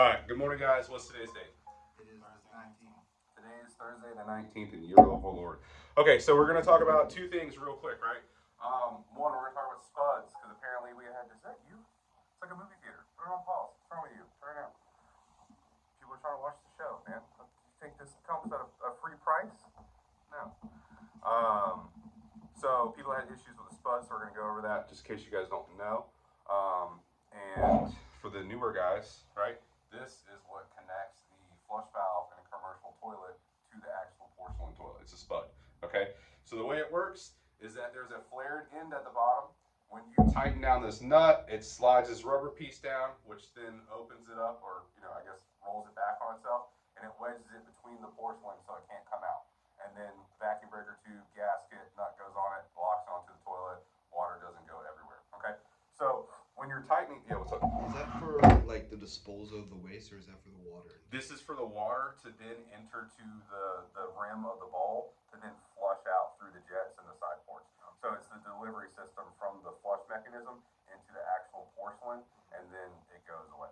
Alright, good morning guys. What's today's date? It is Thursday 19th. Today is Thursday the 19th in the year of our Lord. Okay, so we're going to talk about two things real quick, right? One, we're going to talk about Spuds, because apparently we had, is that you? It's like a movie theater. Put it on pause. What's wrong with you? Turn it out. People are trying to watch the show, man. You think this comes at a free price? No. So people had issues with the Spuds, so we're going to go over that just in case you guys don't know. And for the newer guys, right? This is what connects the flush valve in a commercial toilet to the actual porcelain toilet. It's a Spud, okay? So the way it works is that there's a flared end at the bottom. When you tighten down this nut, it slides this rubber piece down, which then opens it up, or I guess rolls it back on itself, and it wedges it between the porcelain so it can't come out. And then vacuum breaker tube, gasket, nut goes on it, locks onto the toilet, water doesn't go everywhere, okay? So when you're tightening, yeah, what's up? Is that for like the disposal of the waste, or is that for the water? This is for the water to then enter to the rim of the bowl to then flush out through the jets and the side ports. So it's the delivery system from the flush mechanism into the actual porcelain, and then it goes away.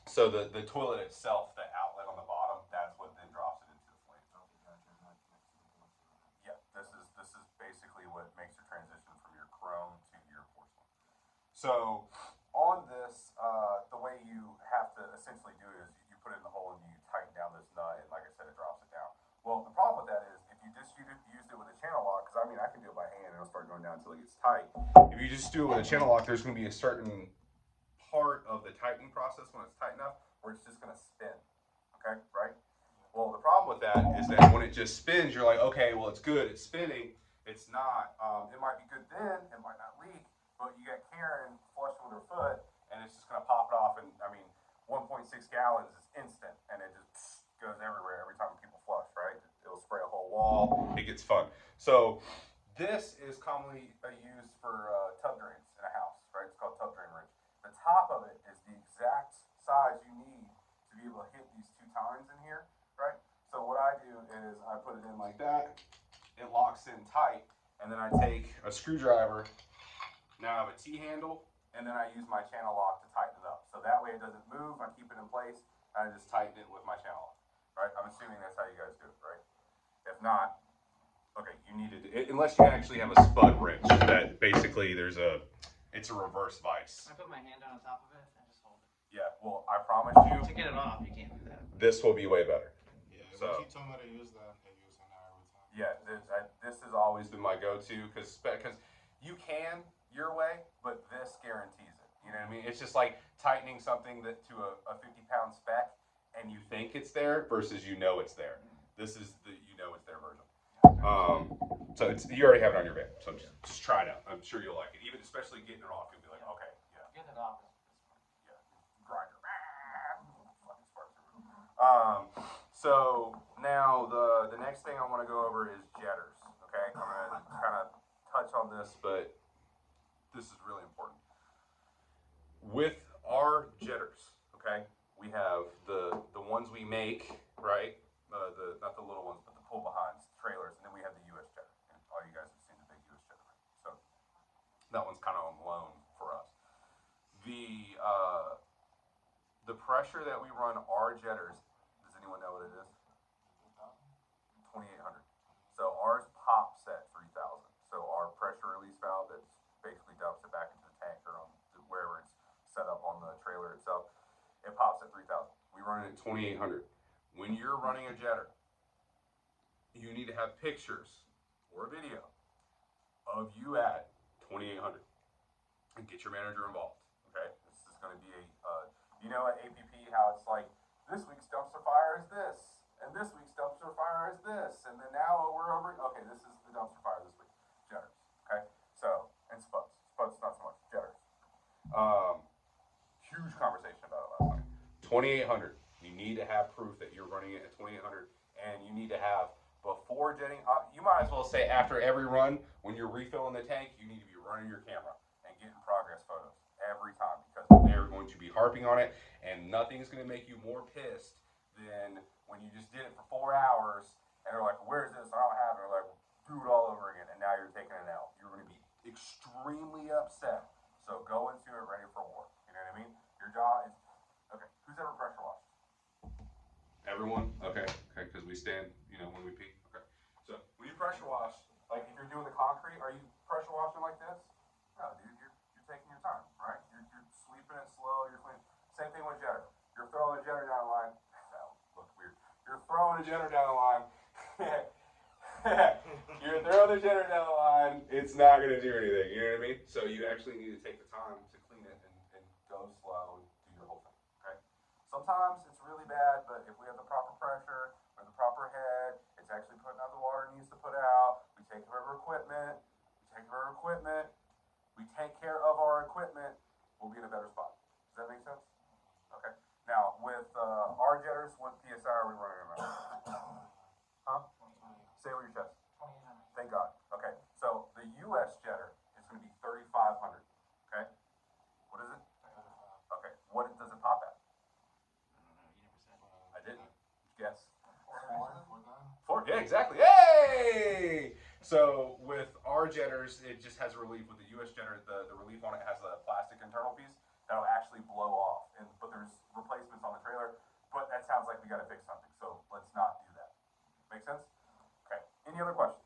So the toilet itself, the outlet on the bottom, that's what then drops it into the flame. Yeah, this is basically what makes the transition from your chrome to your porcelain. So on this, the way you have to essentially do it is you put it in the hole and you tighten down this nut, and like I said, it drops it down. Well, the problem with that is if you just used it with a channel lock, because I mean I can do it by hand and it'll start going down until it gets tight. If you just do it with a channel lock, there's going to be a certain part of the tightening process when it's tight enough where it's just going to spin. Okay, right? Well, the problem with that is that when it just spins, you're like, okay, well, it's good, it's spinning. It's not. It might be good then, it might not leak, but you got Karen flushing with her foot, and it's just going to pop it off. And I mean, 1.6 gallons is instant, and it just goes everywhere every time people flush, right? It'll spray a whole wall. It gets fun. So this is commonly used for tub drains in a house, right? It's called tub drain ridge. The top of it is the exact size you need to be able to hit these two tines in here, right? So what I do is I put it in like that. It locks in tight, and then I take a screwdriver. Now I have a T-handle, and then I use my channel lock to tighten it up. So that way it doesn't move, I keep it in place, and I just tighten it with my channel lock, right? I'm assuming that's how you guys do it, right? If not, okay, you need it, unless you actually have a Spud wrench that basically it's a reverse vise. I put my hand on top of it and just hold it. Yeah, well, I promise you. To get it off, you can't do that. This will be way better. Yeah, so, when she told me to use that, I use it now every time. Yeah, this has always been my go-to because you can your way, but this guarantees it. You know what I mean? It's just like tightening something that to a 50-pound spec, and you think it's there versus you know it's there. This is the it's there version. So you already have it on your van, so just try it out. I'm sure you'll like it. Even especially getting it off, you'll be like, okay, yeah. Getting it off is yeah, grinder. So now the next thing I want to go over is jetters. Okay, I'm gonna kind of touch on this, but this is really important. With our jetters, okay, we have the ones we make, right? The not the little ones, but the pull behinds, trailers, and then we have the U.S. jetter. And all you guys have seen the big U.S. jetter, right? So that one's kind of on loan for us. The pressure that we run our jetters, does anyone know what it is? 2,800. So ours pops at 3,000. So our pressure release valve that basically dumps it back into the tank or on wherever it's set up on the trailer itself, it pops at 3,000. We run it at 2,800. When you're running a jetter, you need to have pictures or video of you at 2,800 and get your manager involved. Okay, this is going to be at APP how it's like this week's dumpster fire is this, and this week's dumpster fire is this, and then now we're over. Okay, this is the dumpster fire this week. Jetters. Okay, so and Spuds. Spuds not so much. Jetters. Huge conversation about it last night. 2,800. You need to have proof that you're running it at 2,800, and you need to have before jetting. You might as well say after every run, when you're refilling the tank, you need to be running your camera and getting progress photos every time because they're going to be harping on it, and nothing's going to make you more pissed than when you just did it for 4 hours and they're like, "Where's this? I don't have it." They're like, "Do it all over again," and now you're taking an L. You're going to be extremely upset. So go into it ready for war. You know what I mean? Your job is Everyone? Okay, okay, because we stand, when we pee. Okay. So when you pressure wash, like if you're doing the concrete, are you pressure washing like this? No, dude, you're taking your time, right? You're sweeping it slow, you're cleaning. Same thing with jetter. You're throwing a jetter down the line. That looked weird. You're throwing a jetter down the line. You're throwing the jetter down the line, it's not going to do anything, you know what I mean? So you actually need to take the time to clean it and go slow and do your whole thing, okay? Sometimes it's really bad, but if we have the proper pressure or the proper head, it's actually putting out the water it needs to put out. We take care of our equipment. We take care of our equipment, we'll be in a better spot. Does that make sense? Okay. Now, with our jetters, what PSI are we running around? Huh? Say it with your chest. 2800. Thank God. Okay. So the US jetter is going to be 3,500. Okay. What is it? Okay. What does it pop at? I don't know. You never said. I didn't. Guess. 4,900. 4. Yeah, exactly. Hey! So with our jetters, it just has a relief. With the US jetter, the relief on it has a plastic internal piece that'll actually blow off. But there's replacements on the trailer. But that sounds like we got to fix something. So let's not do that. Make sense? Okay. Any other questions?